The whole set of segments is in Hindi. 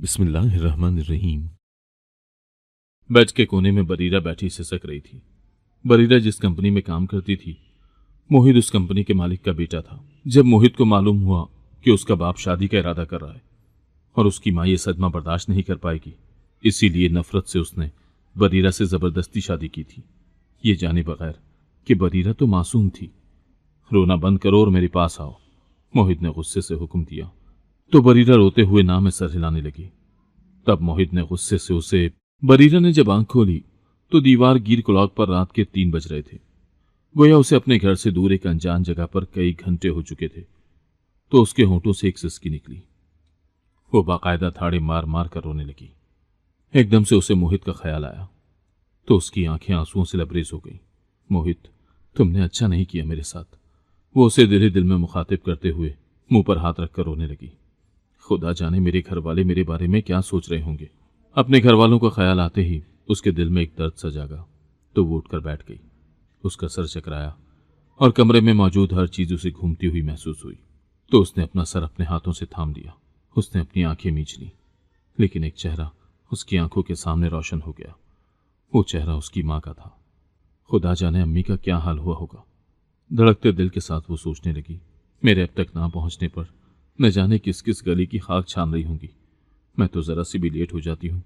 बिस्मिल्लाहिर्रहमानिर्रहीम। बेड के कोने में बरीरा बैठी सिसक रही थी। बरीरा जिस कंपनी में काम करती थी, मोहित उस कंपनी के मालिक का बेटा था। जब मोहित को मालूम हुआ कि उसका बाप शादी का इरादा कर रहा है और उसकी माँ ये सदमा बर्दाश्त नहीं कर पाएगी, इसीलिए नफरत से उसने बरीरा से जबरदस्ती शादी की थी, ये जाने बगैर कि बरीरा तो मासूम थी। रोना बंद करो और मेरे पास आओ, मोहित ने गुस्से से हुक्म दिया। तो बरीरा रोते हुए ना में सर हिलाने लगी। तब मोहित ने गुस्से से उसे बरीरा ने जब आंख खोली तो दीवार गिर क्लॉक पर रात के 3 बज रहे थे। गोया उसे अपने घर से दूर एक अनजान जगह पर कई घंटे हो चुके थे। तो उसके होंठों से एक सिसकी निकली। वो बाकायदा थाड़े मार मार कर रोने लगी। एकदम से उसे मोहित का ख्याल आया तो उसकी आंखें आंसुओं से लबरेज हो गई। मोहित, तुमने अच्छा नहीं किया मेरे साथ। वो उसे दिल ही दिल में मुखातिब करते हुए मुंह पर हाथ रखकर रोने लगी। खुदा जाने मेरे घर वाले मेरे बारे में क्या सोच रहे होंगे। अपने घर वालों का ख्याल आते ही उसके दिल में एक दर्द सा जागा तो वो उठकर बैठ गई। उसका सर चकराया और कमरे में मौजूद हर चीज उसे घूमती हुई महसूस हुई। तो उसने अपना सर अपने हाथों से थाम लिया। उसने अपनी आंखें मींच ली, लेकिन एक चेहरा उसकी आंखों के सामने रोशन हो गया। वो चेहरा उसकी माँ का था। खुदा जाने अम्मी का क्या हाल हुआ होगा। धड़कते दिल के साथ वो सोचने लगी, मेरे अब तक ना पहुंचने पर न जाने किस किस गली की खाक छान रही होंगी। मैं तो जरा सी भी लेट हो जाती हूँ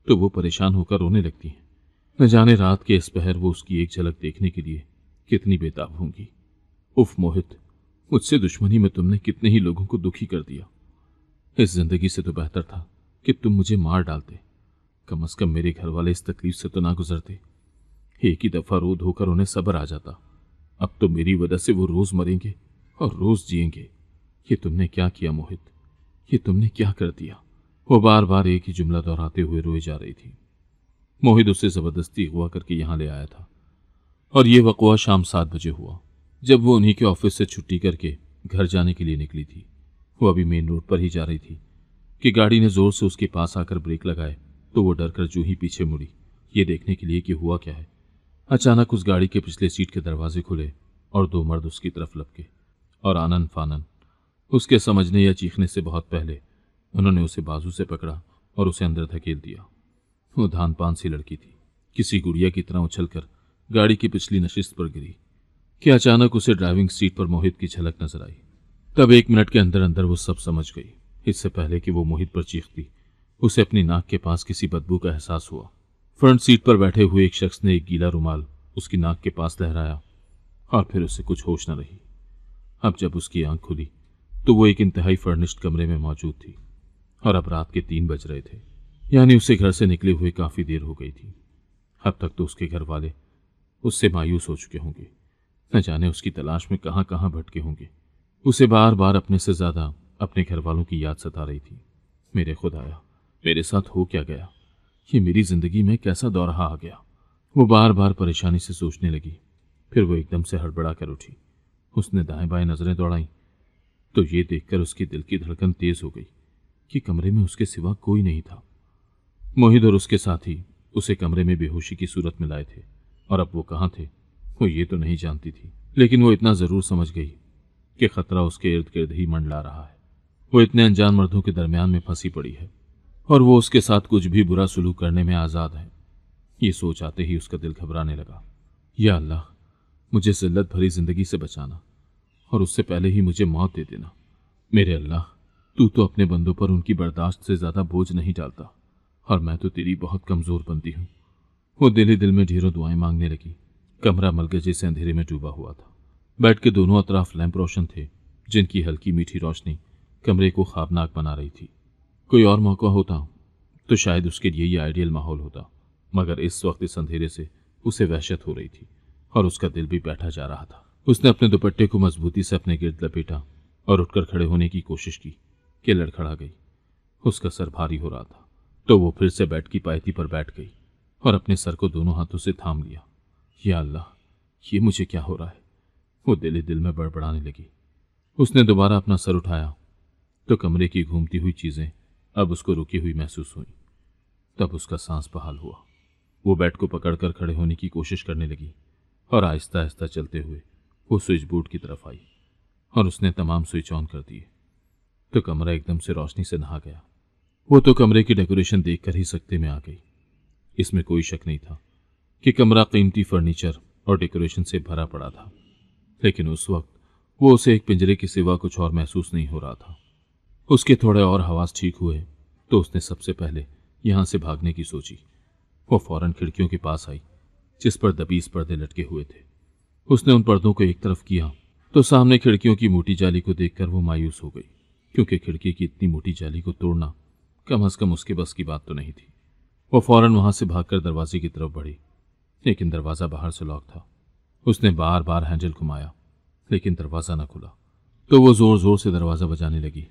तो वो परेशान होकर रोने लगती हैं। न जाने रात के इस पहर वो उसकी एक झलक देखने के लिए कितनी बेताब होंगी। उफ मोहित, मुझसे दुश्मनी में तुमने कितने ही लोगों को दुखी कर दिया। इस जिंदगी से तो बेहतर था कि तुम मुझे मार डालते। कम से कम मेरे घर वाले इस तकलीफ से तो ना गुजरते। एक ही दफा रो धोकर उन्हें सब्र आ जाता। अब तो मेरी वजह से वो रोज मरेंगे और रोज जिएंगे। ये तुमने क्या किया मोहित, ये तुमने क्या कर दिया। वो बार बार एक ही जुमला दोहराते हुए रोए जा रही थी। मोहित उसे जबरदस्ती अगवा करके यहां ले आया था और ये वक़वा शाम 7 बजे हुआ, जब वो उन्हीं के ऑफिस से छुट्टी करके घर जाने के लिए निकली थी। वो अभी मेन रोड पर ही जा रही थी कि गाड़ी ने जोर से उसके पास आकर ब्रेक लगाए तो वो डर कर जूं ही पीछे मुड़ी, ये देखने के लिए कि हुआ क्या है। अचानक उस गाड़ी के पिछले सीट के दरवाजे खुले और 2 मर्द उसकी तरफ लपके और आनन फानन उसके समझने या चीखने से बहुत पहले उन्होंने उसे बाजू से पकड़ा और उसे अंदर धकेल दिया। वो धान पान सी लड़की थी, किसी गुड़िया की तरह उछलकर गाड़ी की पिछली नशिस्त पर गिरी कि अचानक उसे ड्राइविंग सीट पर मोहित की झलक नजर आई। तब 1 मिनट के अंदर अंदर वो सब समझ गई। इससे पहले कि वो मोहित पर चीखती, उसे अपनी नाक के पास किसी बदबू का एहसास हुआ। फ्रंट सीट पर बैठे हुए एक शख्स ने एक गीला रुमाल उसकी नाक के पास लहराया और फिर उसे कुछ होश न रही। अब जब उसकी आंख खुली तो वो एक इंतहाई फर्निश्ड कमरे में मौजूद थी और अब रात के 3 बज रहे थे, यानी उसे घर से निकले हुए काफी देर हो गई थी। अब तक तो उसके घर वाले उससे मायूस हो चुके होंगे। न जाने उसकी तलाश में कहां कहां भटके होंगे। उसे बार बार अपने से ज्यादा अपने घर वालों की याद सता रही थी। मेरे खुदाया, मेरे साथ हो क्या गया। ये मेरी जिंदगी में कैसा दौराहा आ गया। वो बार बार परेशानी से सोचने लगी। फिर वो एकदम से हड़बड़ा कर उठी। उसने दाएं बाएं नजरें दौड़ाई तो ये देखकर उसके दिल की धड़कन तेज हो गई कि कमरे में उसके सिवा कोई नहीं था। मोहित और उसके साथी उसे कमरे में बेहोशी की सूरत में लाए थे और अब वो कहाँ थे वो ये तो नहीं जानती थी, लेकिन वो इतना जरूर समझ गई कि खतरा उसके इर्द गिर्द ही मंडला रहा है। वो इतने अनजान मर्दों के दरमियान में फंसी पड़ी है और वो उसके साथ कुछ भी बुरा सलूक करने में आजाद है। ये सोच आते ही उसका दिल घबराने लगा। या अल्लाह, मुझे जिल्लत भरी जिंदगी से बचाना और उससे पहले ही मुझे मौत दे देना। मेरे अल्लाह, तू तो अपने बंदों पर उनकी बर्दाश्त से ज्यादा बोझ नहीं डालता और मैं तो तेरी बहुत कमजोर बंदी हूँ। वो दिल ही दिल में ढेरों दुआएं मांगने लगी। कमरा मलगजे से अंधेरे में डूबा हुआ था। बेड के दोनों अतराफ लैंप रोशन थे, जिनकी हल्की मीठी रोशनी कमरे को ख्वाबनाक बना रही थी। कोई और मौका होता तो शायद उसके लिए ये आइडियल माहौल होता, मगर इस वक्त इस अंधेरे से उसे वहशत हो रही थी और उसका दिल भी बैठा जा रहा था। उसने अपने दुपट्टे को मजबूती से अपने गिर्द लपेटा और उठकर खड़े होने की कोशिश की कि लड़खड़ा गई। उसका सर भारी हो रहा था तो वो फिर से बेड की पायती पर बैठ गई और अपने सर को दोनों हाथों से थाम लिया। या अल्लाह, ये मुझे क्या हो रहा है। वो दिल ही दिल में बड़बड़ाने लगी। उसने दोबारा अपना सर उठाया तो कमरे की घूमती हुई चीजें अब उसको रुकी हुई महसूस हुई। तब उसका सांस बहाल हुआ। वो बेड को पकड़कर खड़े होने की कोशिश करने लगी और आहिस्ता आहिस्ता चलते हुए वो स्विच बोर्ड की तरफ आई और उसने तमाम स्विच ऑन कर दिए तो कमरा एकदम से रोशनी से नहा गया। वो तो कमरे की डेकोरेशन देखकर ही सकते में आ गई। इसमें कोई शक नहीं था कि कमरा कीमती फर्नीचर और डेकोरेशन से भरा पड़ा था, लेकिन उस वक्त वो उसे एक पिंजरे के सिवा कुछ और महसूस नहीं हो रहा था। उसके थोड़े और हवास ठीक हुए तो उसने सबसे पहले यहां से भागने की सोची। वो फौरन खिड़कियों के पास आई जिस पर दबीस पर्दे लटके हुए थे। उसने उन पर्दों को एक तरफ किया तो सामने खिड़कियों की मोटी जाली को देखकर वो मायूस हो गई, क्योंकि खिड़की की इतनी मोटी जाली को तोड़ना कम से कम उसके बस की बात तो नहीं थी। वो फौरन वहां से भागकर दरवाजे की तरफ बढ़ी, लेकिन दरवाजा बाहर से लॉक था। उसने बार बार हैंडल घुमाया, लेकिन दरवाजा न खुला। तो वो जोर जोर से दरवाजा बजाने लगी,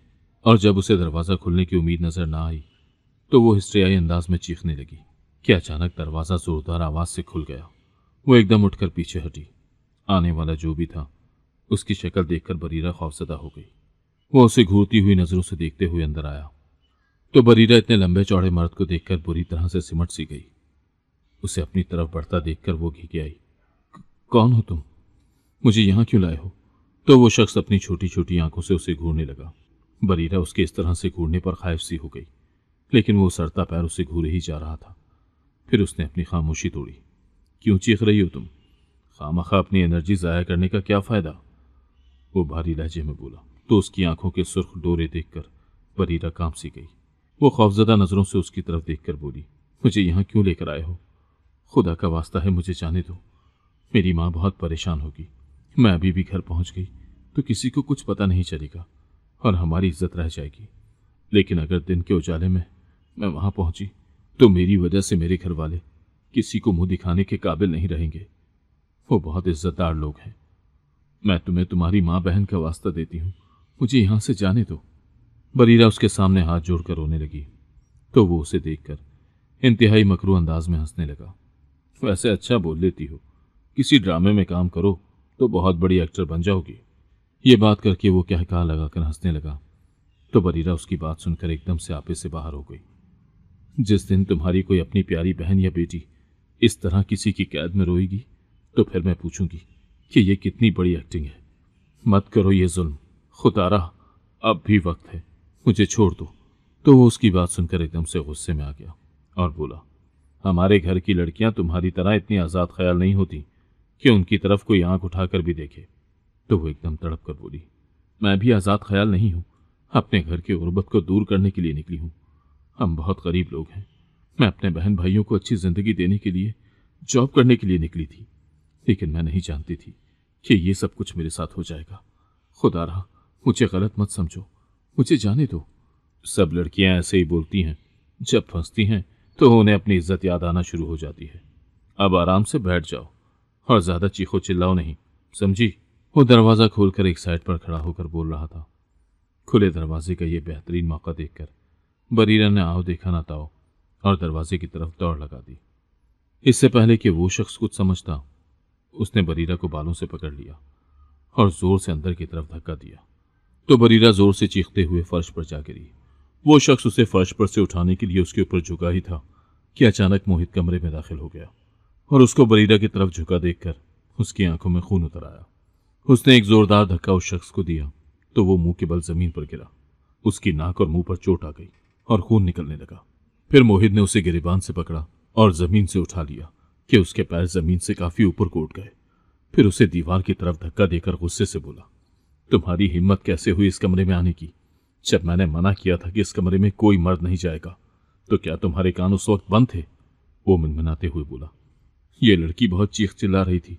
और जब उसे दरवाजा खुलने की उम्मीद नजर ना आई तो वो हिस्ट्रियाई अंदाज में चीखने लगी कि अचानक दरवाजा जोरदार आवाज से खुल गया। वो एकदम उठकर पीछे हटी। आने वाला जो भी था उसकी शक्ल देखकर बरीरा खौफजदा हो गई। वो उसे घूरती हुई नजरों से देखते हुए अंदर आया तो बरीरा इतने लंबे चौड़े मर्द को देखकर बुरी तरह से सिमट सी गई। उसे अपनी तरफ बढ़ता देखकर वो घिघी आई। कौन हो तुम? मुझे यहां क्यों लाए हो? तो वो शख्स अपनी छोटी छोटी आंखों से उसे घूरने लगा। बरीरा उसके इस तरह से घूरने पर खाइफ सी हो गई, लेकिन वो सरता पैर उसे घूरे ही जा रहा था। फिर उसने अपनी खामोशी तोड़ी। क्यों चीख रही हो तुम? खामखा अपनी एनर्जी जाया करने का क्या फायदा? वो भारी लहजे में बोला तो उसकी आंखों के सुर्ख डोरे देखकर बरीरा कांप सी गई। वो खौफजदा नजरों से उसकी तरफ देखकर बोली, मुझे यहां क्यों लेकर आए हो? खुदा का वास्ता है मुझे जाने दो। मेरी माँ बहुत परेशान होगी। मैं अभी भी घर पहुंच गई तो किसी को कुछ पता नहीं चलेगा और हमारी इज्जत रह जाएगी। लेकिन अगर दिन के उजाले में मैं वहां पहुंची तो मेरी वजह से मेरे घर वाले किसी को मुंह दिखाने के काबिल नहीं रहेंगे। वो बहुत इज्जतदार लोग हैं। मैं तुम्हें तुम्हारी माँ बहन का वास्ता देती हूँ, मुझे यहां से जाने दो। बरीरा उसके सामने हाथ जोड़कर रोने लगी तो वो उसे देखकर इंतहाई मकरू अंदाज में हंसने लगा। वैसे अच्छा बोल लेती हो, किसी ड्रामे में काम करो तो बहुत बड़ी एक्टर बन जाओगी। ये बात करके वो क्या कहा लगाकर हंसने लगा तो बरीरा उसकी बात सुनकर एकदम से आपे से बाहर हो गई। जिस दिन तुम्हारी कोई अपनी प्यारी बहन या बेटी इस तरह किसी की कैद में रोएगी तो फिर मैं पूछूंगी कि ये कितनी बड़ी एक्टिंग है। मत करो ये जुल्म, खुदारा अब भी वक्त है, मुझे छोड़ दो। तो वो उसकी बात सुनकर एकदम से गुस्से में आ गया और बोला, हमारे घर की लड़कियां तुम्हारी तरह इतनी आज़ाद ख्याल नहीं होती कि उनकी तरफ कोई आंख उठाकर भी देखे। तो वो एकदम तड़प कर बोली, मैं भी आज़ाद ख्याल नहीं हूं, अपने घर की गुर्बत को दूर करने के लिए निकली हूं। हम बहुत गरीब लोग हैं। मैं अपने बहन भाइयों को अच्छी जिंदगी देने के लिए जॉब करने के लिए निकली थी, लेकिन मैं नहीं जानती थी कि ये सब कुछ मेरे साथ हो जाएगा। खुदा रहा, मुझे गलत मत समझो, मुझे जाने दो। सब लड़कियां ऐसे ही बोलती हैं, जब फंसती हैं तो उन्हें अपनी इज्जत याद आना शुरू हो जाती है। अब आराम से बैठ जाओ और ज्यादा चीखो चिल्लाओ नहीं, समझी? वो दरवाजा खोलकर एक साइड पर खड़ा होकर बोल रहा था। खुले दरवाजे का ये बेहतरीन मौका देखकर बरीरा ने आओ देखा ना ताओ और दरवाजे की तरफ दौड़ लगा दी। इससे पहले कि वो शख्स कुछ समझता, उसने बरीरा को बालों से पकड़ लिया और जोर से अंदर की तरफ धक्का दिया तो बरीरा जोर से चीखते हुए फर्श पर जा गिरी। वो शख्स उसे फर्श पर से उठाने के लिए उसके ऊपर झुका ही था कि अचानक मोहित कमरे में दाखिल हो गया और उसको बरीरा की तरफ झुका देखकर उसकी आंखों में खून उतर आया। उसने एक जोरदार धक्का उस शख्स को दिया तो वो मुंह के बल जमीन पर गिरा। उसकी नाक और मुंह पर चोट आ गई और खून निकलने लगा। फिर मोहित ने उसे गिरेबान से पकड़ा और जमीन से उठा लिया कि उसके पैर जमीन से काफी ऊपर को उठ गए। फिर उसे दीवार की तरफ धक्का देकर गुस्से से बोला, तुम्हारी हिम्मत कैसे हुई इस कमरे में आने की? जब मैंने मना किया था कि इस कमरे में कोई मर्द नहीं जाएगा तो क्या तुम्हारे कान उस वक्त बंद थे? वो मिनमिनाते हुए बोला, ये लड़की बहुत चीख चिल्ला रही थी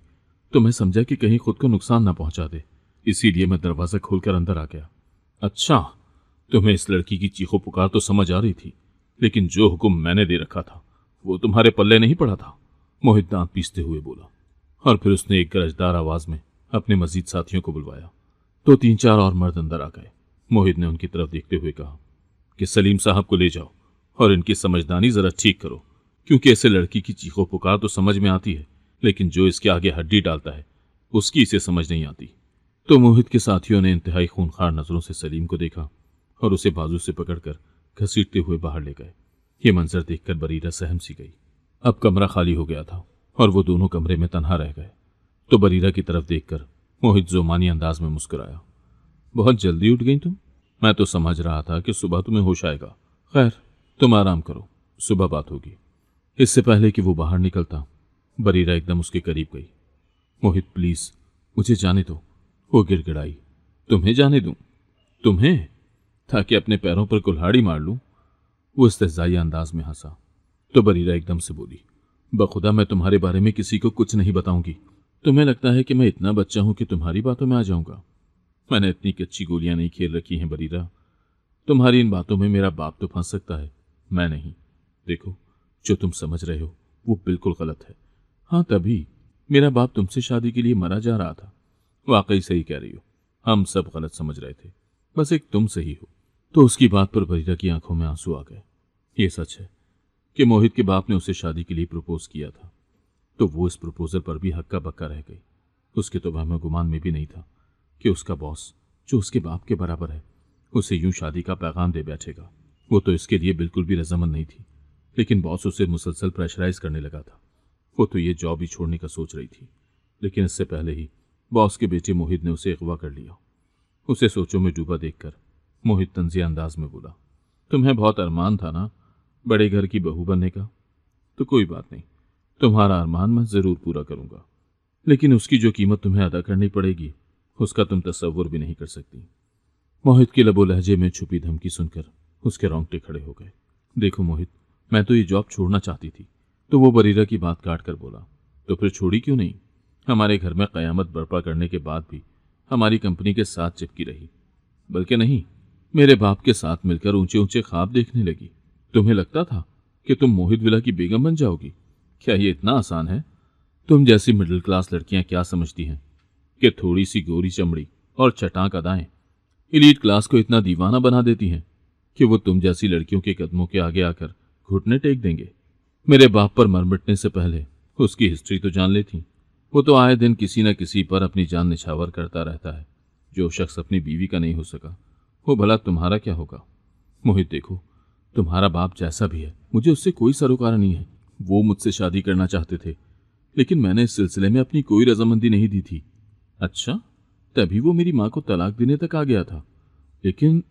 तो मैं समझा कि कहीं खुद को नुकसान ना पहुंचा दे, इसीलिए मैं दरवाजा खोलकर अंदर आ गया। अच्छा, तुम्हें इस लड़की की चीखों पुकार तो समझ आ रही थी, लेकिन जो हुक्म मैंने दे रखा था वो तुम्हारे पल्ले नहीं पड़ा था। मोहित दांत पीसते हुए बोला और फिर उसने एक गरजदार आवाज में अपने मजीद साथियों को बुलवाया तो 3-4 और मर्द अंदर आ गए। मोहित ने उनकी तरफ देखते हुए कहा कि सलीम साहब को ले जाओ और इनकी समझदानी जरा ठीक करो, क्योंकि ऐसे लड़की की चीखों पुकार तो समझ में आती है, लेकिन जो इसके आगे हड्डी डालता है उसकी इसे समझ नहीं आती। तो मोहित के साथियों ने इंतहाई खूंखार नजरों से सलीम को देखा और उसे बाजू से पकड़कर घसीटते हुए बाहर ले गए। ये मंजर देखकर बरीरा सहम सी गई। अब कमरा खाली हो गया था और वो दोनों कमरे में तन्हा रह गए। तो बरीरा की तरफ देखकर मोहित जोमानी अंदाज में मुस्कुराया, बहुत जल्दी उठ गई तुम? मैं तो समझ रहा था कि सुबह तुम्हें होश आएगा। खैर, तुम आराम करो, सुबह बात होगी। इससे पहले कि वो बाहर निकलता, बरीरा एकदम उसके करीब गई। मोहित प्लीज मुझे जाने दो, वो गिड़गिड़ाई। तुम्हें जाने दूं? तुम्हें? ताकि अपने पैरों पर कुल्हाड़ी मार लूं? वो इस्तेज़ाई अंदाज में हंसा। तो बरीरा एकदम से बोली, बखुदा मैं तुम्हारे बारे में किसी को कुछ नहीं बताऊंगी। तुम्हें लगता है कि मैं इतना बच्चा हूं कि तुम्हारी बातों में आ जाऊंगा? मैंने इतनी कच्ची गोलियां नहीं खेल रखी हैं बरीरा। तुम्हारी इन बातों में मेरा बाप तो फंस सकता है, मैं नहीं। देखो, जो तुम समझ रहे हो वो बिल्कुल गलत है। हाँ, तभी मेरा बाप तुमसे शादी के लिए मरा जा रहा था। वाकई सही कह रही हो, हम सब गलत समझ रहे थे, बस एक तुम सही हो। तो उसकी बात पर बरीरा की आंखों में आंसू आ गए। ये सच है कि मोहित के बाप ने उसे शादी के लिए प्रपोज किया था, तो वो इस प्रपोजल पर भी हक्का बक्का रह गई। उसके तो वहम गुमान में भी नहीं था कि उसका बॉस, जो उसके बाप के बराबर है, उसे यूं शादी का पैगाम दे बैठेगा। वो तो इसके लिए बिल्कुल भी रजामंद नहीं थी, लेकिन बॉस उसे मुसलसल प्रेशराइज करने लगा था। वो तो ये जॉब ही छोड़ने का सोच रही थी, लेकिन इससे पहले ही बॉस के बेटे मोहित ने उसे अगवा कर लिया। उसे सोचों में डूबा देखकर मोहित तंजिया अंदाज में बोला, तुम्हें बहुत अरमान था ना बड़े घर की बहू बनने का? तो कोई बात नहीं, तुम्हारा अरमान मैं जरूर पूरा करूंगा, लेकिन उसकी जो कीमत तुम्हें अदा करनी पड़ेगी उसका तुम तसव्वुर भी नहीं कर सकती। मोहित के लबो लहजे में छुपी धमकी सुनकर उसके रोंगटे खड़े हो गए। देखो मोहित, मैं तो ये जॉब छोड़ना चाहती थी। तो वो बरीरा की बात काट कर बोला, तो फिर छोड़ी क्यों नहीं? हमारे घर में कयामत बर्पा करने के बाद भी हमारी कंपनी के साथ चिपकी रही, बल्कि नहीं, मेरे बाप के साथ मिलकर ऊंचे ऊंचे ख्वाब देखने लगी। तुम्हें लगता था कि तुम मोहित विला की बेगम बन जाओगी? क्या ये इतना आसान है? तुम जैसी मिडिल क्लास लड़कियां क्या समझती हैं कि थोड़ी सी गोरी चमड़ी और चटाक अदाएं एलीट क्लास को इतना दीवाना बना देती हैं कि वो तुम जैसी लड़कियों के कदमों के आगे आकर घुटने टेक देंगे? मेरे बाप पर मर मिटने से पहले उसकी हिस्ट्री तो जान लेती। वो तो आए दिन किसी न किसी पर अपनी जान निछावर करता रहता है। जो शख्स अपनी बीवी का नहीं हो सका, वो भला तुम्हारा क्या होगा? मोहित देखो, तुम्हारा बाप जैसा भी है, मुझे उससे कोई सरोकार नहीं है। वो मुझसे शादी करना चाहते थे, लेकिन मैंने इस सिलसिले में अपनी कोई रजामंदी नहीं दी थी। अच्छा, तभी वो मेरी माँ को तलाक देने तक आ गया था, लेकिन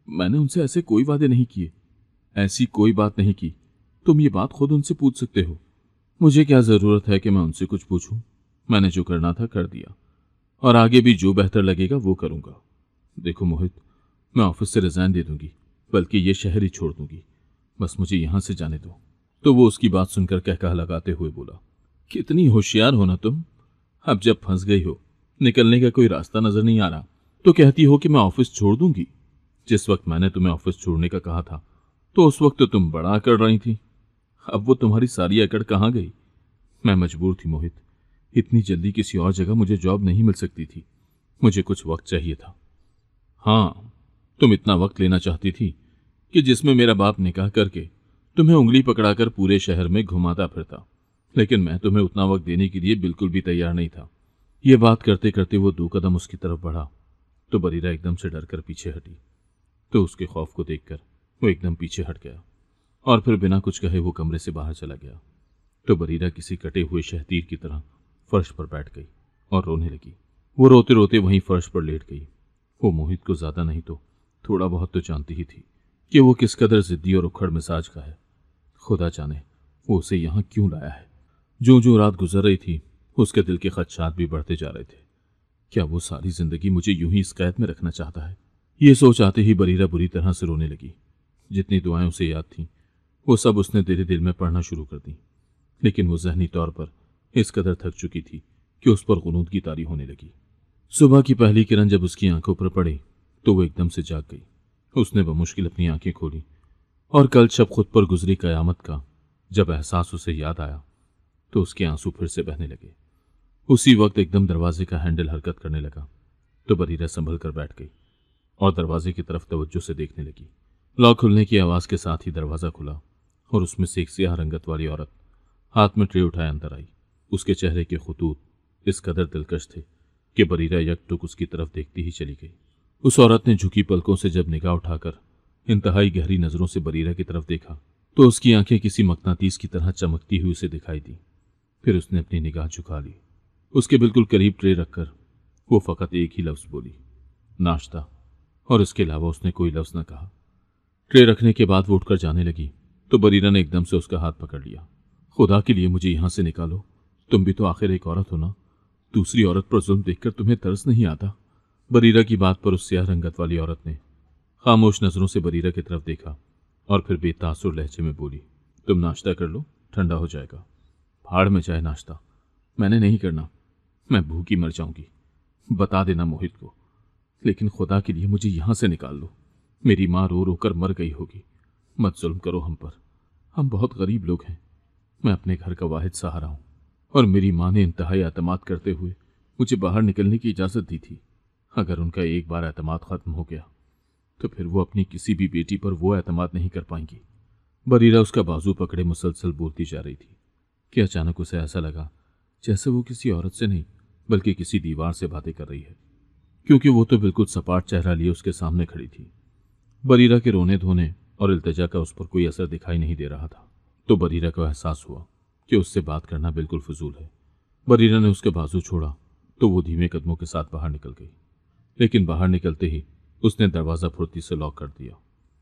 मैंने उनसे ऐसे कोई वादे नहीं किए, ऐसी कोई बात नहीं की। तुम ये बात खुद उनसे पूछ सकते हो। मुझे क्या जरूरत है कि मैं उनसे कुछ पूछूं? मैंने जो करना था कर दिया, और आगे भी जो बेहतर लगेगा वो करूंगा। देखो मोहित, मैं ऑफिस से रिजाइन दे दूंगी, बल्कि ये शहर ही छोड़ दूंगी। बस मुझे यहां से जाने दो। तो वो उसकी बात सुनकर कहकहा लगाते हुए बोला, कितनी होशियार हो ना तुम। अब जब फंस गई हो, निकलने का कोई रास्ता नजर नहीं आ रहा, तो कहती हो कि मैं ऑफिस छोड़ दूंगी। जिस वक्त मैंने तुम्हें ऑफिस छोड़ने का कहा था, तो उस वक्त तो तुम बड़ा अकड़ रही थी। अब वो तुम्हारी सारी अकड़ कहाँ गई? मैं मजबूर थी मोहित, इतनी जल्दी किसी और जगह मुझे जॉब नहीं मिल सकती थी। मुझे कुछ वक्त चाहिए था। हाँ, तुम इतना वक्त लेना चाहती थी कि जिसमें मेरा बाप निकाह करके तुम्हें उंगली पकड़ाकर पूरे शहर में घुमाता फिरता, लेकिन मैं तुम्हें उतना वक्त देने के लिए बिल्कुल भी तैयार नहीं था। ये बात करते करते वो 2 कदम उसकी तरफ बढ़ा, तो बरीरा एकदम से डरकर पीछे हटी। तो उसके खौफ को देखकर वो एकदम पीछे हट गया, और फिर बिना कुछ कहे वो कमरे से बाहर चला गया। तो बरीरा किसी कटे हुए शहतीर की तरह फर्श पर बैठ गई और रोने लगी। वो रोते रोते वहीं फर्श पर लेट गई। वो मोहित को ज्यादा नहीं तो थोड़ा बहुत तो जानती ही थी कि वो किस कदर जिद्दी और उखड़ मिजाज का है। खुदा जाने वो उसे यहाँ क्यों लाया है। जो जो रात गुजर रही थी, उसके दिल के खदशात भी बढ़ते जा रहे थे। क्या वो सारी जिंदगी मुझे यूं ही इस कैद में रखना चाहता है? ये सोच आते ही बरीरा बुरी तरह से रोने लगी। जितनी दुआएं उसे याद थीं, वो सब उसने तेरे दिल में पढ़ना शुरू कर दी, लेकिन वो जहनी तौर पर इस कदर थक चुकी थी कि उस पर गुनूद तारी होने लगी। सुबह की पहली किरण जब उसकी आंखों पर पड़ी, तो वो एकदम से जाग गई। उसने बमुश्किल अपनी आंखें खोली, और कल शब खुद पर गुजरी कयामत का जब एहसास उसे याद आया, तो उसके आंसू फिर से बहने लगे। उसी वक्त एकदम दरवाजे का हैंडल हरकत करने लगा, तो बरीरा संभल कर बैठ गई और दरवाजे की तरफ तवज्जो से देखने लगी। लॉक खुलने की आवाज के साथ ही दरवाजा खुला, और उसमें से एक सियाह रंगत वाली औरत हाथ में ट्रे उठाए अंदर आई। उसके चेहरे के खुतूत इस कदर दिलकश थे कि बरीरा यकटुक उसकी तरफ देखती ही चली गई। उस औरत ने झुकी पलकों से जब निगाह उठाकर इंतहाई गहरी नजरों से बरीरा की तरफ देखा, तो उसकी आंखें किसी मकनातीस की तरह चमकती हुई उसे दिखाई दी। फिर उसने अपनी निगाह झुका ली। उसके बिल्कुल करीब ट्रे रखकर वो फकत एक ही लफ्ज बोली, नाश्ता, और इसके अलावा उसने कोई लफ्ज न कहा। ट्रे रखने के बाद वो उठकर जाने लगी, तो बरीरा ने एकदम से उसका हाथ पकड़ लिया। खुदा के लिए मुझे यहां से निकालो, तुम भी तो आखिर एक औरत हो ना, दूसरी औरत पर जुल्म देखकर तुम्हें तरस नहीं आता। बरीरा की बात पर उस स्याह रंगत वाली औरत ने खामोश नजरों से बरीरा की तरफ देखा और फिर बेतासुर लहजे में बोली, तुम नाश्ता कर लो, ठंडा हो जाएगा। भाड़ में जाए नाश्ता, मैंने नहीं करना, मैं भूखी मर जाऊंगी। बता देना मोहित को, लेकिन खुदा के लिए मुझे यहां से निकाल लो। मेरी माँ रो रो कर मर गई होगी। मत जुल्म करो हम पर, हम बहुत गरीब लोग हैं। मैं अपने घर का वाहिद सहारा हूं और मेरी माँ ने इंतहाई एतमाद करते हुए मुझे बाहर निकलने की इजाजत दी थी। अगर उनका एक बार एतमाद खत्म हो गया तो फिर वो अपनी किसी भी बेटी पर वो एतमाद नहीं कर पाएंगी। बरीरा उसका बाजू पकड़े मुसलसल बोलती जा रही थी कि अचानक उसे ऐसा लगा जैसे वो किसी औरत से नहीं बल्कि किसी दीवार से बातें कर रही है, क्योंकि वो तो बिल्कुल सपाट चेहरा लिए उसके सामने खड़ी थी। बरीरा के रोने धोने और इल्तिजा का उस पर कोई असर दिखाई नहीं दे रहा था, तो बरीरा को एहसास हुआ कि उससे बात करना बिल्कुल फजूल है। बरीरा ने उसके बाजू छोड़ा तो वो धीमे कदमों के साथ बाहर निकल गई, लेकिन बाहर निकलते ही उसने दरवाजा फुर्ती से लॉक कर दिया।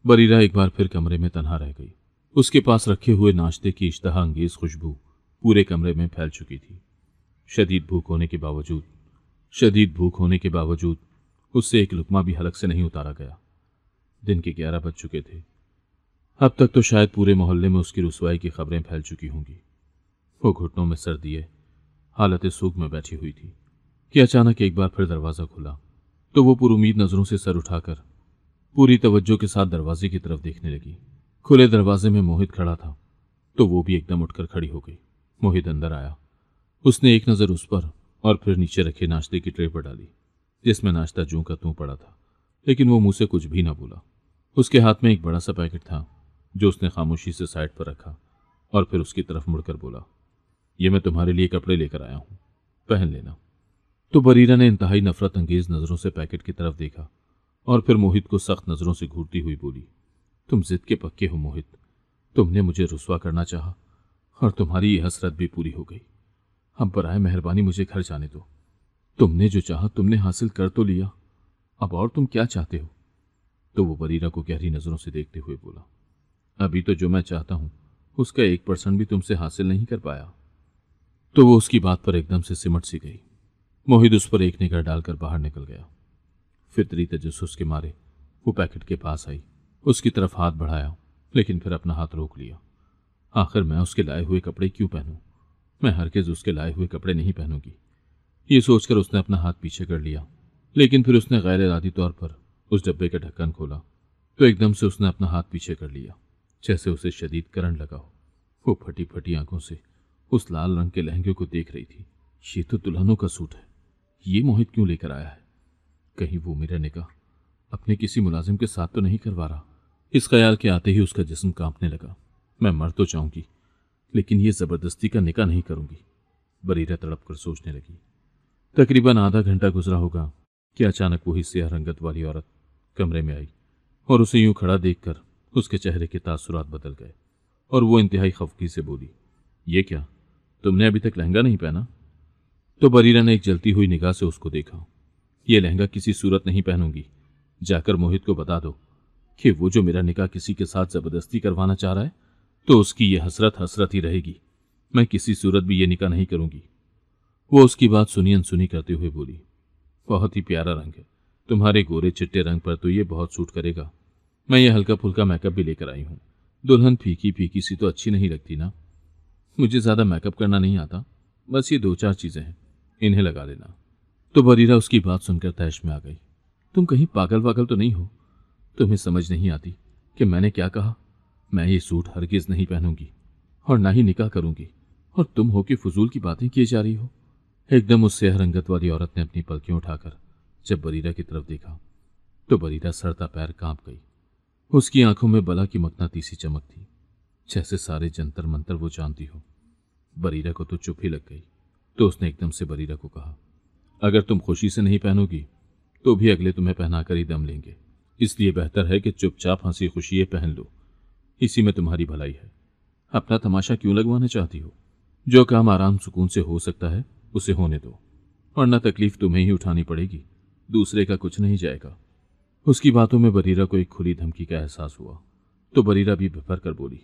बरीरा एक बार फिर कमरे में तन्हा रह गई। उसके पास रखे हुए नाश्ते की इश्तहा अंगेज खुशबू पूरे कमरे में फैल चुकी थी। शदीद भूख होने के बावजूद उससे एक लुकमा भी हलक से नहीं उतारा गया। दिन के 11 बज चुके थे। अब तक तो शायद पूरे मोहल्ले में उसकी रुसवाई की खबरें फैल चुकी होंगी। वो घुटनों में सर दिए हालत सूख में बैठी हुई थी कि अचानक एक बार फिर दरवाजा खुला तो वो पुरुमीद नजरों से सर उठाकर पूरी तवज्जो के साथ दरवाजे की तरफ देखने लगी। खुले दरवाजे में मोहित खड़ा था तो वो भी एकदम उठकर खड़ी हो गई। मोहित अंदर आया। उसने एक नज़र उस पर और फिर नीचे रखे नाश्ते की ट्रे पर डाली जिसमें नाश्ता जूं का तूं पड़ा था, लेकिन वो मुंह से कुछ भी ना बोला। उसके हाथ में एक बड़ा सा पैकेट था जो उसने खामोशी से साइड पर रखा और फिर उसकी तरफ मुड़कर बोला, ये मैं तुम्हारे लिए कपड़े लेकर आया हूं, पहन लेना। तो बरीरा ने इंतहाई नफरत अंगेज नजरों से पैकेट की तरफ देखा और फिर मोहित को सख्त नजरों से घूरती हुई बोली, तुम जिद के पक्के हो मोहित, तुमने मुझे रुसवा करना चाहा और तुम्हारी ये हसरत भी पूरी हो गई। अब बराए मेहरबानी मुझे घर जाने दो। तुमने जो चाहा तुमने हासिल कर तो लिया, अब और तुम क्या चाहते हो? तो वो बरीरा को गहरी नजरों से देखते हुए बोला, अभी तो जो मैं चाहता हूं उसका 1% भी तुमसे हासिल नहीं कर पाया। तो वो उसकी बात पर एकदम से सिमट सी गई। मोहित उस पर एक निगाह डालकर बाहर निकल गया। फितरी तजस्सुस के मारे वो पैकेट के पास आई, उसकी तरफ हाथ बढ़ाया, लेकिन फिर अपना हाथ रोक लिया। आखिर मैं उसके लाए हुए कपड़े क्यों पहनूं? मैं हरगिज उसके लाए हुए कपड़े नहीं पहनूंगी। ये सोचकर उसने अपना हाथ पीछे कर लिया, लेकिन फिर उसने गैर इरादी तौर पर उस डब्बे का ढक्कन खोला तो एकदम से उसने अपना हाथ पीछे कर लिया, जैसे उसे शदीद करंट लगा हो। वो फटी फटी आंखों से उस लाल रंग के लहंगे को देख रही थी। ये तो दुल्हनों का सूट है, ये मोहित क्यों लेकर आया है? कहीं वो मेरा निकाह अपने किसी मुलाजिम के साथ तो नहीं करवा रहा? इस ख्याल के आते ही उसका जिस्म कांपने लगा। मैं मर तो जाऊंगी, लेकिन ये जबरदस्ती का निकाह नहीं करूंगी, बरीरा तड़प कर सोचने लगी। तकरीबन आधा घंटा गुजरा होगा कि अचानक वही स्याह रंगत वाली औरत कमरे में आई और उसे यूं खड़ा देखकर उसके चेहरे के तासुरात बदल गए और वो इंतहाई खफगी से बोली, ये क्या, तुमने अभी तक लहंगा नहीं पहना? तो बरीरा ने एक जलती हुई निगाह से उसको देखा। ये लहंगा किसी सूरत नहीं पहनूंगी, जाकर मोहित को बता दो कि वो जो मेरा निकाह किसी के साथ जबरदस्ती करवाना चाह रहा है तो उसकी ये हसरत हसरत ही रहेगी। मैं किसी सूरत भी ये निकाह नहीं करूंगी। वो उसकी बात सुनी अनसुनी करते हुए बोली, बहुत ही प्यारा रंग है, तुम्हारे गोरे चिट्टे रंग पर तो ये बहुत सूट करेगा। मैं ये हल्का फुल्का मेकअप भी लेकर आई हूँ। दुल्हन फीकी फीकी सी तो अच्छी नहीं लगती ना। मुझे ज्यादा मेकअप करना नहीं आता, बस ये 2-4 चीजें हैं, इन्हें लगा लेना। तो बरीरा उसकी बात सुनकर तैश में आ गई। तुम कहीं पागल वागल तो नहीं हो? तुम्हें समझ नहीं आती कि मैंने क्या कहा? मैं ये सूट हरगिज नहीं पहनूंगी और ना ही निकाह करूंगी, और तुम हो कि फजूल की बातें किए जा रही हो। एकदम उस स्याह रंगत वाली औरत ने अपनी पलकियां उठाकर जब बरीरा की तरफ देखा तो बरीरा सरता पैर कांप गई। उसकी आंखों में बला की मकनातीसी चमक थी, जैसे सारे जंतर मंतर वो जानती हो। बरीरा को तो चुप ही लग गई, तो उसने एकदम से बरीरा को कहा, अगर तुम खुशी से नहीं पहनोगी तो भी अगले तुम्हें पहनाकर ही दम लेंगे, इसलिए बेहतर है कि चुपचाप हंसी खुशी ये पहन लो, इसी में तुम्हारी भलाई है। अपना तमाशा क्यों लगवाना चाहती हो? जो काम आराम सुकून से हो सकता है उसे होने दो, वरना तकलीफ तुम्हें ही उठानी पड़ेगी, दूसरे का कुछ नहीं जाएगा। उसकी बातों में बरीरा को एक खुली धमकी का एहसास हुआ, तो बरीरा भी बिफर कर बोली,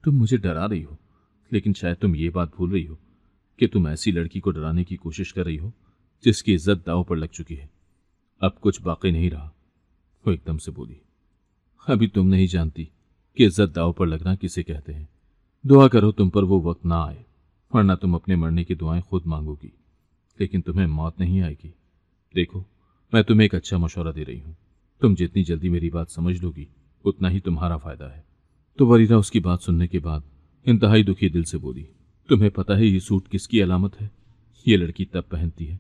तुम मुझे डरा रही हो, लेकिन शायद तुम ये बात भूल रही हो कि तुम ऐसी लड़की को डराने की कोशिश कर रही हो जिसकी इज्जत दांव पर लग चुकी है। अब कुछ बाकी नहीं रहा। वो एकदम से बोली, अभी तुम नहीं जानती कि इज्जत दांव पर लगना किसे कहते हैं। दुआ करो तुम पर वो वक्त ना आए, वरना तुम अपने मरने की दुआएं खुद मांगोगी, लेकिन तुम्हें मौत नहीं आएगी। देखो, मैं तुम्हें एक अच्छा मशवरा दे रही हूं। तुम जितनी जल्दी मेरी बात समझ लोगी उतना ही तुम्हारा फायदा है। तो वरीरा उसकी बात सुनने के बाद इंतहाई दुखी दिल से बोली, तुम्हें पता है ये सूट किसकी अलामत है? ये लड़की तब पहनती है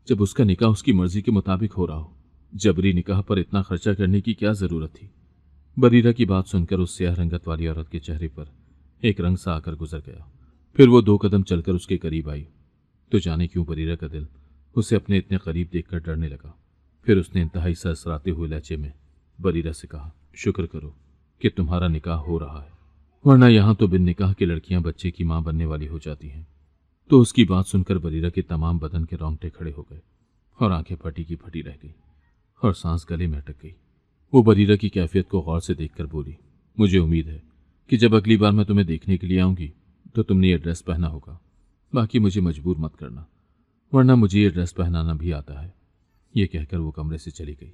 जब उसका निकाह उसकी मर्जी के मुताबिक हो रहा हो। जबरी निकाह पर इतना खर्चा करने की क्या जरूरत थी? बरीरा की बात सुनकर उस स्याह रंगत वाली औरत के चेहरे पर एक रंग सा आकर गुजर गया। फिर वो 2 कदम चलकर उसके करीब आई। तो जाने क्यों बरीरा का दिल उसे अपने इतने करीब देखकर डरने लगा। फिर उसने इंतहाई सरसराते हुए लहजे में बरीरा से कहा, शुक्र करो कि तुम्हारा निकाह हो रहा है, वरना यहां तो बिन निकाह की लड़कियां बच्चे की मां बनने वाली हो जाती हैं। तो उसकी बात सुनकर बरीरा के तमाम बदन के रोंगटे खड़े हो गए और आंखें फटी की फटी रह गई और सांस गले में अटक गई। वो बरीरा की कैफियत को गौर से देखकर बोली, मुझे उम्मीद है कि जब अगली बार मैं तुम्हें देखने के लिए आऊंगी तो तुमने ये ड्रेस पहना होगा। बाकी मुझे मजबूर मत करना, वरना मुझे ये ड्रेस पहनाना भी आता है। ये कहकर वो कमरे से चली गई।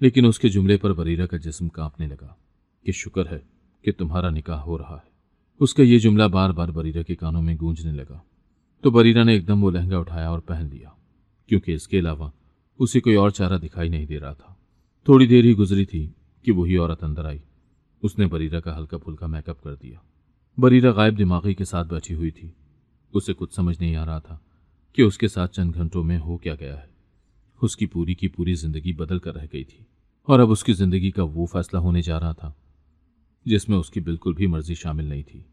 लेकिन उसके जुमले पर बरीरा का जिस्म कांपने लगा कि शुक्र है कि तुम्हारा निकाह हो रहा है। उसका ये जुमला बार बार बरीरा के कानों में गूंजने लगा। तो बरीरा ने एकदम वो लहंगा उठाया और पहन लिया, क्योंकि इसके अलावा उसे कोई और चारा दिखाई नहीं दे रहा था। थोड़ी देर ही गुजरी थी कि वही औरत अंदर आई। उसने बरीरा का हल्का फुल्का मेकअप कर दिया। बरीरा गायब दिमागी के साथ बैठी हुई थी। उसे कुछ समझ नहीं आ रहा था कि उसके साथ चंद घंटों में हो क्या गया है। उसकी पूरी की पूरी जिंदगी बदल कर रह गई थी और अब उसकी जिंदगी का वो फैसला होने जा रहा था जिसमें उसकी बिल्कुल भी मर्जी शामिल नहीं थी।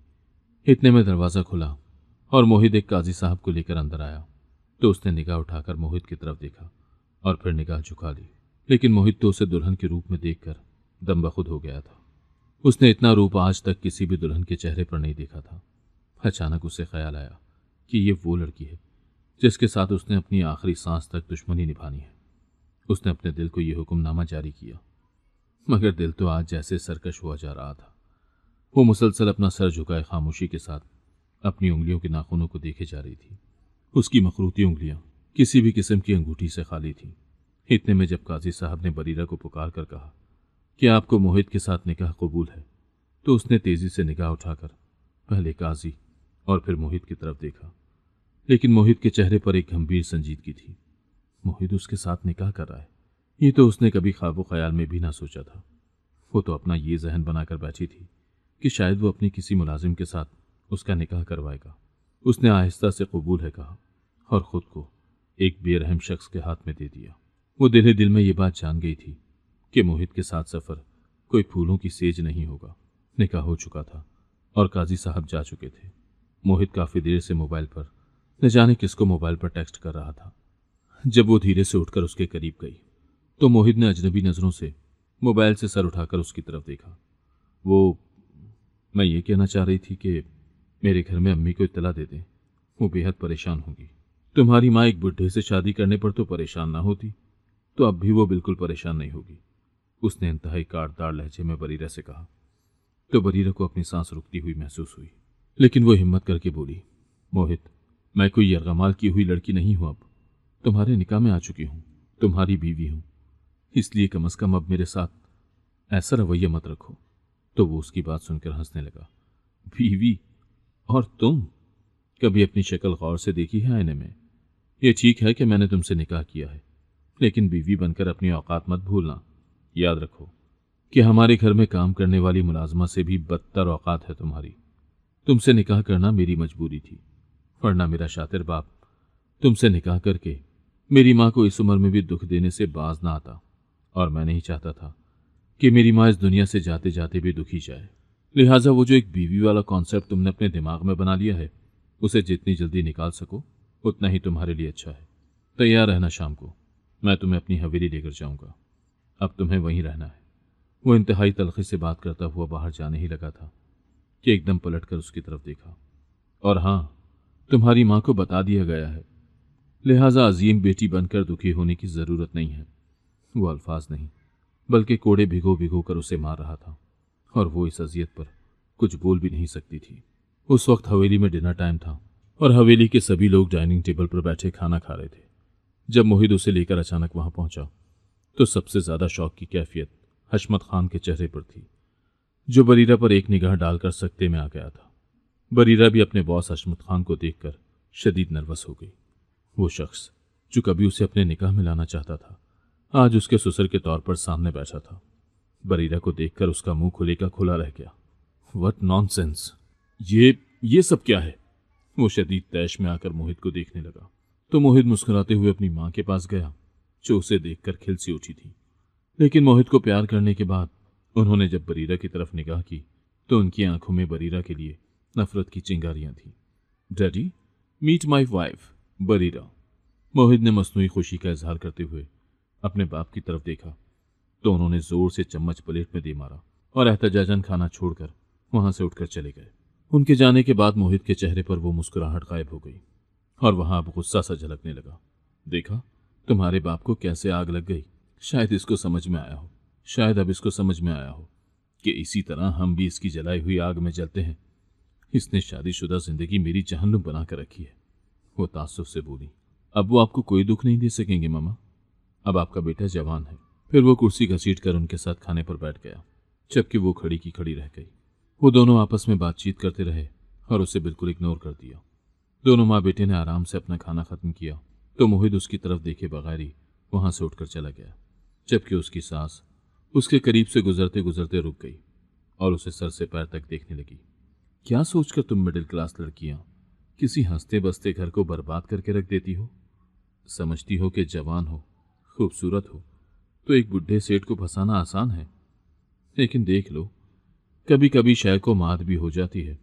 इतने में दरवाजा खुला और मोहित एक काजी साहब को लेकर अंदर आया। तो उसने निगाह उठाकर मोहित की तरफ देखा और फिर निगाह झुका ली। लेकिन मोहित तो उसे दुल्हन के रूप में देखकर दम बखुद हो गया था। उसने इतना रूप आज तक किसी भी दुल्हन के चेहरे पर नहीं देखा था। अचानक उसे ख्याल आया कि ये वो लड़की है जिसके साथ उसने अपनी आखिरी सांस तक दुश्मनी निभानी है। उसने अपने दिल को यह हुक्मनामा जारी किया, मगर दिल तो आज जैसे सरकश हुआ जा रहा था। वो मुसलसल अपना सर झुकाए खामोशी के साथ अपनी उंगलियों के नाखूनों को देखे जा रही थी। उसकी मखरूती उंगलियां किसी भी किस्म की अंगूठी से खाली थीं। इतने में जब काजी साहब ने बरीरा को पुकार कर कहा कि आपको मोहित के साथ निकाह कबूल है, तो उसने तेजी से निगाह उठाकर पहले काजी और फिर मोहित की तरफ देखा। लेकिन मोहित के चेहरे पर एक गंभीर संजीदगी थी। मोहित उसके साथ निकाह कर रहा है, ये तो उसने कभी ख्वाबो ख्याल में भी ना सोचा था। वो तो अपना ये जहन बनाकर बैठी थी कि शायद वो अपनी किसी मुलाजिम के साथ उसका निकाह करवाएगा। उसने आहिस्ता से कबूल है कहा और खुद को एक बेरहम शख्स के हाथ में दे दिया। वो दिल ही दिल में ये बात जान गई थी कि मोहित के साथ सफ़र कोई फूलों की सेज नहीं होगा। निकाह हो चुका था और काजी साहब जा चुके थे। मोहित काफ़ी देर से मोबाइल पर न जाने किसको मोबाइल पर टेक्स्ट कर रहा था। जब वो धीरे से उठकर उसके करीब गई तो मोहित ने अजनबी नज़रों से मोबाइल से सर उठाकर उसकी तरफ देखा। मैं ये कहना चाह रही थी कि मेरे घर में अम्मी को इत्तला दे दें, वो बेहद परेशान होगी। तुम्हारी माँ एक बुढ़े से शादी करने पर तो परेशान ना होती, तो अब भी वो बिल्कुल परेशान नहीं होगी। उसने इंतहाई काटदार लहजे में बरीरा से कहा। तो बरीरा को अपनी सांस रुकती हुई महसूस हुई, लेकिन वो हिम्मत करके बोली, मोहित, मैं कोई यरगमाल की हुई लड़की नहीं हूं। अब तुम्हारे निकाह में आ चुकी हूं, तुम्हारी बीवी हूं, इसलिए कम से कम अब मेरे साथ ऐसा रवैया मत रखो। तो वो उसकी बात सुनकर हंसने लगा। बीवी? और तुम कभी अपनी शक्ल गौर से देखी है आईने में? यह ठीक है कि मैंने तुमसे निकाह किया है, लेकिन बीवी बनकर अपनी औकात मत भूलना। याद रखो कि हमारे घर में काम करने वाली मुलाजमा से भी बदतर औकात है तुम्हारी। तुमसे निकाह करना मेरी मजबूरी थी, वरना मेरा शातिर बाप तुमसे निकाह करके मेरी माँ को इस उम्र में भी दुख देने से बाज ना आता, और मैं नहीं चाहता था कि मेरी माँ इस दुनिया से जाते जाते भी दुखी जाए। लिहाजा वो जो एक बीवी वाला कॉन्सेप्ट तुमने अपने दिमाग में बना लिया है, उसे जितनी जल्दी निकाल सको उतना ही तुम्हारे लिए अच्छा है। तैयार रहना, शाम को मैं तुम्हें अपनी हवेली लेकर जाऊंगा। अब तुम्हें वहीं रहना है। वो इंतहाई तलखी से बात करता हुआ बाहर जाने ही लगा था कि एकदम पलटकर उसकी तरफ देखा। और हाँ, तुम्हारी माँ को बता दिया गया है, लिहाजा अजीम बेटी बनकर दुखी होने की जरूरत नहीं है। वो अल्फाज नहीं बल्कि कोड़े भिगो भिगो कर उसे मार रहा था, और वो इस अजियत पर कुछ बोल भी नहीं सकती थी। उस वक्त हवेली में डिनर टाइम था और हवेली के सभी लोग डाइनिंग टेबल पर बैठे खाना खा रहे थे। जब मोहित उसे लेकर अचानक वहां पहुंचा तो सबसे ज्यादा शौक की कैफियत हशमत खान के चेहरे पर थी, जो बरीरा पर एक निगाह डालकर सकते में आ गया था। बरीरा भी अपने बॉस हशमत खान को देखकर शदीद नर्वस हो गई। वो शख्स जो कभी उसे अपने निकाह में लाना चाहता था, आज उसके ससुर के तौर पर सामने बैठा था। बरीरा को देखकर उसका मुंह खुले का खुला रह गया। व्हाट नॉनसेंस, ये सब क्या है? वो शदीद तैश में आकर मोहित को देखने लगा तो मोहित मुस्कुराते हुए अपनी मां के पास गया, जो उसे देखकर खिल सी उठी थी। लेकिन मोहित को प्यार करने के बाद उन्होंने जब बरीरा की तरफ निगाह की तो उनकी आंखों में बरीरा के लिए नफरत की चिंगारियां थीं। Daddy, meet my wife Barira. Mohit ने मसनूई खुशी का इजहार करते हुए अपने बाप की तरफ देखा तो उन्होंने जोर से चम्मच प्लेट में दे मारा और एहतजाजन खाना छोड़कर वहां से उठकर चले गए। उनके जाने के बाद मोहित के चेहरे पर वो मुस्कुराहट गायब हो गई और वहां अब गुस्सा सा झलकने लगा। देखा, तुम्हारे बाप को कैसे आग लग गई। शायद इसको समझ में आया हो, शायद अब इसको समझ में आया हो कि इसी तरह हम भी इसकी जलाई हुई आग में जलते हैं। इसने शादीशुदा जिंदगी मेरी जहन्नुम बना कर रखी है। वो तासुफ से बोली। अब वो आपको कोई दुख नहीं दे सकेंगे मामा, अब आपका बेटा जवान है। फिर वो कुर्सी घसीट कर उनके साथ खाने पर बैठ गया, जबकि वो खड़ी की खड़ी रह गई। वो दोनों आपस में बातचीत करते रहे और उसे बिल्कुल इग्नोर कर दिया। दोनों माँ बेटे ने आराम से अपना खाना खत्म किया तो मोहित उसकी तरफ देखे बगैर ही वहां से उठकर चला गया, जबकि उसकी सास उसके करीब से गुजरते गुजरते रुक गई और उसे सर से पैर तक देखने लगी। क्या सोचकर तुम मिडिल क्लास लड़कियां किसी हंसते बसते घर को बर्बाद करके रख देती हो? समझती हो कि जवान हो, खूबसूरत हो तो एक बुढ़े सेठ को फंसाना आसान है, लेकिन देख लो, कभी कभी शय को मात भी हो जाती है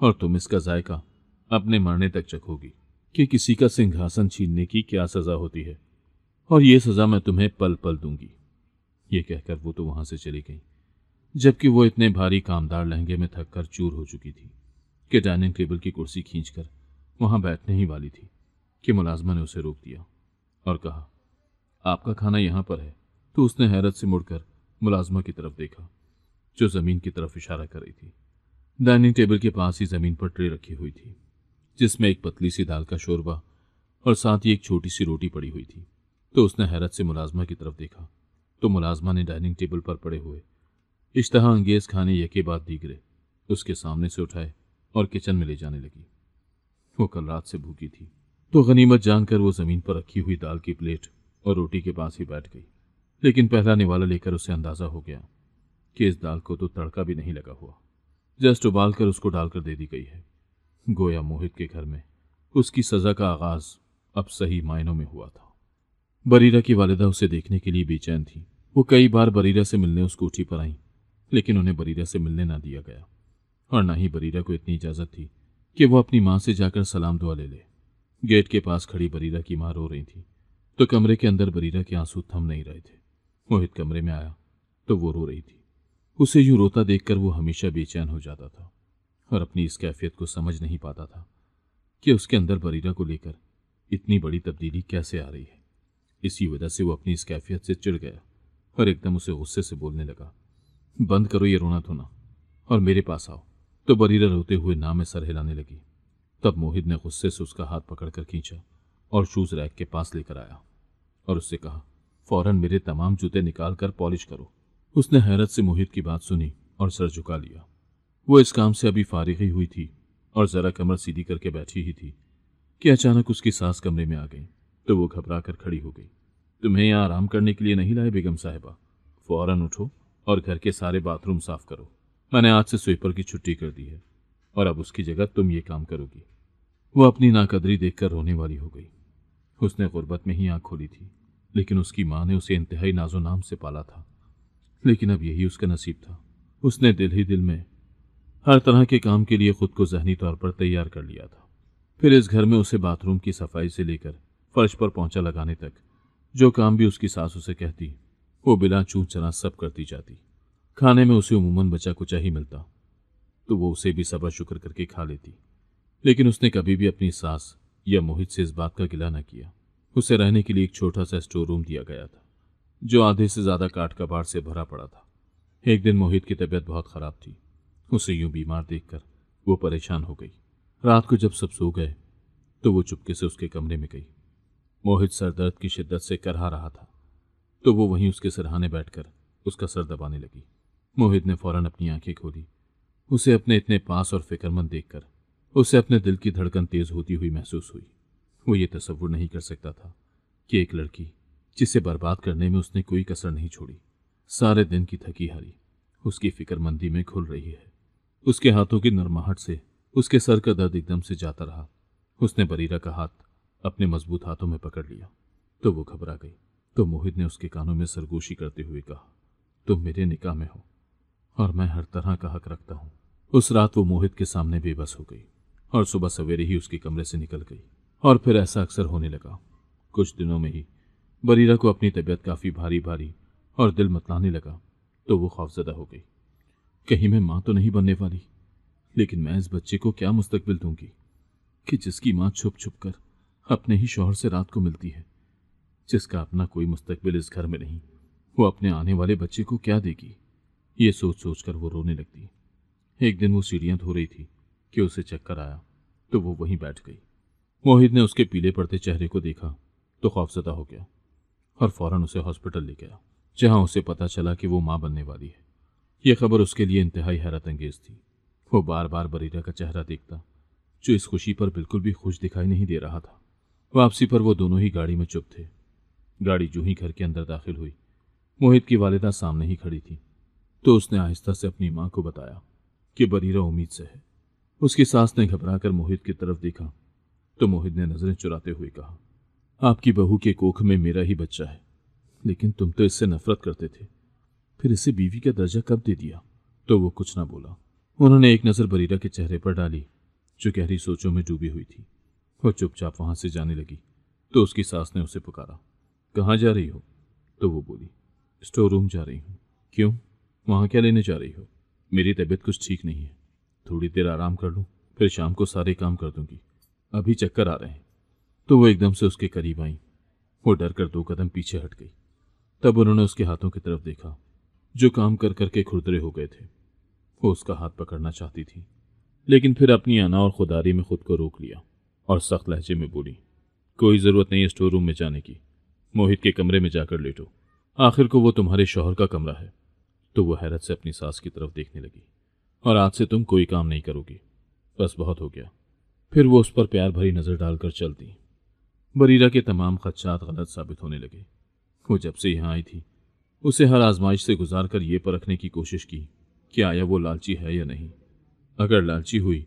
और तुम इसका जायका अपने मरने तक चखोगी कि किसी का सिंहासन छीनने की क्या सजा होती है, और ये सजा मैं तुम्हें पल पल दूंगी। ये कहकर वो तो वहां से चली गई, जबकि वो इतने भारी कामदार लहंगे में थक कर चूर हो चुकी थी कि डाइनिंग टेबल की कुर्सी खींचकर वहां बैठने ही वाली थी कि मुलाजमा ने उसे रोक दिया और कहा, आपका खाना यहां पर है। तो उसने हैरत से मुड़कर मुलाजमा की तरफ देखा, जो जमीन की तरफ इशारा कर रही थी। डाइनिंग टेबल के पास ही जमीन पर ट्रे रखी हुई थी, जिसमें एक पतली सी दाल का शोरबा और साथ ही एक छोटी सी रोटी पड़ी हुई थी। तो उसने हैरत से मुलाजमा की तरफ देखा तो मुलाजमा ने डाइनिंग टेबल पर पड़े हुए इश्तहा अंगेज खाने यके बाद दीगरे उसके सामने से उठाए और किचन में ले जाने लगी। वो कल रात से भूखी थी तो गनीमत जानकर वो जमीन पर रखी हुई दाल की प्लेट और रोटी के पास ही बैठ गई, लेकिन पहला निवाला लेकर उसे अंदाजा हो गया कि इस दाल को तो तड़का भी नहीं लगा हुआ, जस्ट उबाल कर उसको डालकर दे दी गई है। गोया मोहित के घर में उसकी सजा का आगाज अब सही मायनों में हुआ था। बरीरा की वालिदा उसे देखने के लिए बेचैन थी। वो कई बार बरीरा से मिलने उस कोठी पर आई, लेकिन उन्हें बरीरा से मिलने ना दिया गया और ना ही बरीरा को इतनी इजाजत थी कि वो अपनी मां से जाकर सलाम दुआ ले ले। गेट के पास खड़ी बरीरा की मां रो रही थी तो कमरे के अंदर बरीरा के आंसू थम नहीं रहे थे। मोहित कमरे में आया तो वो रो रही थी। उसे यूं रोता देखकर वो हमेशा बेचैन हो जाता था और अपनी इस कैफियत को समझ नहीं पाता था कि उसके अंदर बरीरा को लेकर इतनी बड़ी तब्दीली कैसे आ रही है। इसी वजह से वो अपनी इस कैफियत से चिढ़ गया और एकदम उसे गुस्से से बोलने लगा, बंद करो ये रोना धोना और मेरे पास आओ। तो बरीरा रोते हुए ना में सर हिलाने लगी। तब मोहित ने गुस्से से उसका हाथ पकड़कर खींचा और शूज रैक के पास लेकर आया और उससे कहा, फौरन मेरे तमाम जूते निकाल कर पॉलिश करो। उसने हैरत से मोहित की बात सुनी और सर झुका लिया। वो इस काम से अभी फारिग ही हुई थी और जरा कमर सीधी करके बैठी ही थी कि अचानक उसकी सास कमरे में आ गई। तो वो घबरा कर खड़ी हो गई। तुम्हें यहाँ आराम करने के लिए नहीं लाए बेगम साहिबा, फौरन उठो और घर के सारे बाथरूम साफ करो। मैंने आज से स्वीपर की छुट्टी कर दी है और अब उसकी जगह तुम ये काम करोगी। वो अपनी नाकदरी देखकर रोने वाली हो गई। उसने गुर्बत में ही आंख खोली थी, लेकिन उसकी मां ने उसे इंतहाई नाजो नाम से पाला था, लेकिन अब यही उसका नसीब था। उसने दिल ही दिल में हर तरह के काम के लिए खुद को जहनी तौर पर तैयार कर लिया था। फिर इस घर में उसे बाथरूम की सफाई से लेकर फर्श पर पोंछा लगाने तक जो काम भी उसकी सास उसे कहती वो बिना चूक चना सब करती जाती। खाने में उसे उमूमन बचा कुचा ही मिलता तो वो उसे भी सब्र शुक्र करके खा लेती, लेकिन उसने कभी भी अपनी सास या मोहित से इस बात का गिला न किया। उसे रहने के लिए एक छोटा सा स्टोर रूम दिया गया था जो आधे से ज्यादा काठ कबाड़ से भरा पड़ा था। एक दिन मोहित की तबीयत बहुत खराब थी उसे यूं बीमार देखकर वो परेशान हो गई। रात को जब सब सो गए तो वो चुपके से उसके कमरे में गई। मोहित सर दर्द की शिद्दत से करहा रहा था, तो वो वहीं उसके सिरहाने बैठकर उसका सर दबाने लगी। मोहित ने फौरन अपनी आंखें खोली। उसे अपने इतने पास और फिक्रमंद देखकर उसे अपने दिल की धड़कन तेज होती हुई महसूस हुई। वो ये तसव्वुर नहीं कर सकता था कि एक लड़की जिसे बर्बाद करने में उसने कोई कसर नहीं छोड़ी, सारे दिन की थकी हारी उसकी फिक्रमंदी में घुल रही है। उसके हाथों की नरमाहट से उसके सर का दर्द एकदम से जाता रहा। उसने बरीरा का हाथ अपने मजबूत हाथों में पकड़ लिया तो वो घबरा गई। तो मोहित ने उसके कानों में सरगोशी करते हुए कहा, तुम मेरे निकाह में हो और मैं हर तरह का हक रखता हूं। उस रात वो मोहित के सामने बेबस हो गई और सुबह सवेरे ही उसके कमरे से निकल गई। और फिर ऐसा अक्सर होने लगा। कुछ दिनों में ही बरीरा को अपनी तबीयत काफी भारी भारी और दिल मतलाने लगा, तो वो खौफजदा हो गई। कहीं मैं मां तो नहीं बनने वाली, लेकिन मैं इस बच्चे को क्या मुस्तकबिल दूंगी कि जिसकी मां छुप छुप कर अपने ही शौहर से रात को मिलती है, जिसका अपना कोई मुस्तकबिल इस घर में नहीं, वो अपने आने वाले बच्चे को क्या देगी। ये सोच सोच कर वो रोने लगती। एक दिन वो सीढ़ियां धो रही थी कि उसे चक्कर आया, तो वो वहीं बैठ गई। मोहित ने उसके पीले पड़ते चेहरे को देखा तो खौफजदा हो गया और फौरन उसे हॉस्पिटल ले गया, जहां उसे पता चला कि वो मां बनने वाली है। यह खबर उसके लिए इंतहाई हैरत अंगेज थी। वो बार बार बरीरा का चेहरा देखता, जो इस खुशी पर बिल्कुल भी खुश दिखाई नहीं दे रहा था। वापसी पर वो दोनों ही गाड़ी में चुप थे। गाड़ी जो ही घर के अंदर दाखिल हुई, मोहित की वालिदा सामने ही खड़ी थी, तो उसने आहिस्ता से अपनी मां को बताया कि बरीरा उम्मीद से है। उसकी सास ने घबराकर मोहित की तरफ देखा तो मोहित ने नजरें चुराते हुए कहा, आपकी बहू के कोख में मेरा ही बच्चा है, लेकिन तुम तो इससे नफरत करते थे, फिर इसे बीवी का दर्जा कब दे दिया। तो वो कुछ ना बोला। उन्होंने एक नजर बरीरा के चेहरे पर डाली, जो गहरी सोचों में डूबी हुई थी। वो चुपचाप वहां से जाने लगी तो उसकी सास ने उसे पुकारा, कहाँ जा रही हो। तो वो बोली, स्टोर रूम जा रही हूँ। क्यों, वहां क्या लेने जा रही हो। मेरी तबीयत कुछ ठीक नहीं है, थोड़ी देर आराम कर लूं, फिर शाम को सारे काम कर दूंगी, अभी चक्कर आ रहे हैं। तो वो एकदम से उसके करीब आई। वो डर कर 2 कदम पीछे हट गई। तब उन्होंने उसके हाथों की तरफ देखा, जो काम कर करके खुरदरे हो गए थे। वो उसका हाथ पकड़ना चाहती थी, लेकिन फिर अपनी अना और खुदारी में खुद को रोक लिया और सख्त लहजे में बोली, कोई जरूरत नहीं है स्टोर रूम में जाने की, मोहित के कमरे में जाकर लेटो, आखिर को वो तुम्हारे शौहर का कमरा है। तो वो हैरत से अपनी सास की तरफ देखने लगी, और आज से तुम कोई काम नहीं करोगी, बस बहुत हो गया। फिर वो उस पर प्यार भरी नजर डालकर चल दी। बरीरा के तमाम खदशात गलत साबित होने लगे। वो जब से यहाँ आई थी, उसे हर आजमाइश से गुजार कर ये परखने की कोशिश की कि आया वो लालची है या नहीं। अगर लालची हुई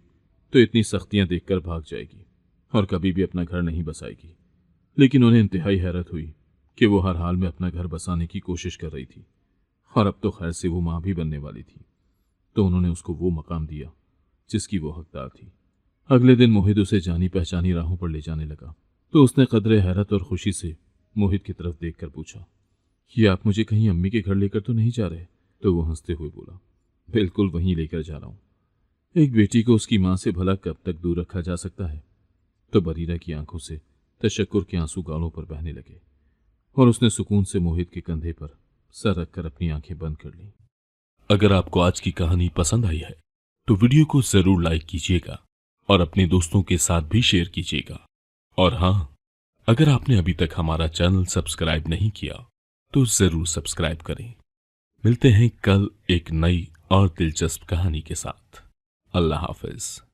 तो इतनी सख्तियां देखकर भाग जाएगी और कभी भी अपना घर नहीं बसाएगी। लेकिन उन्हें इंतहाई हैरत हुई कि वो हर हाल में अपना घर बसाने की कोशिश कर रही थी, और अब तो खैर से वो मां भी बनने वाली थी। तो उन्होंने उसको वो मकाम दिया जिसकी वो हकदार थी। अगले दिन मोहित उसे जानी पहचानी राहों पर ले जाने लगा, तो उसने कदरे हैरत और खुशी से मोहित की तरफ देखकर पूछा, ये आप मुझे कहीं अम्मी के घर लेकर तो नहीं जा रहे। तो वो हंसते हुए बोला, बिल्कुल वहीं लेकर जा रहा हूं। एक बेटी को उसकी मां से भला कब तक दूर रखा जा सकता है। तो बरीरा की आंखों से तशक्कुर के आंसू गालों पर बहने लगे, और उसने सुकून से मोहित के कंधे पर सर रखकर अपनी आंखें बंद कर लीं। अगर आपको आज की कहानी पसंद आई है तो वीडियो को जरूर लाइक कीजिएगा और अपने दोस्तों के साथ भी शेयर कीजिएगा। और हाँ, अगर आपने अभी तक हमारा चैनल सब्सक्राइब नहीं किया तो जरूर सब्सक्राइब करें। मिलते हैं कल एक नई और दिलचस्प कहानी के साथ। अल्लाह हाफिज।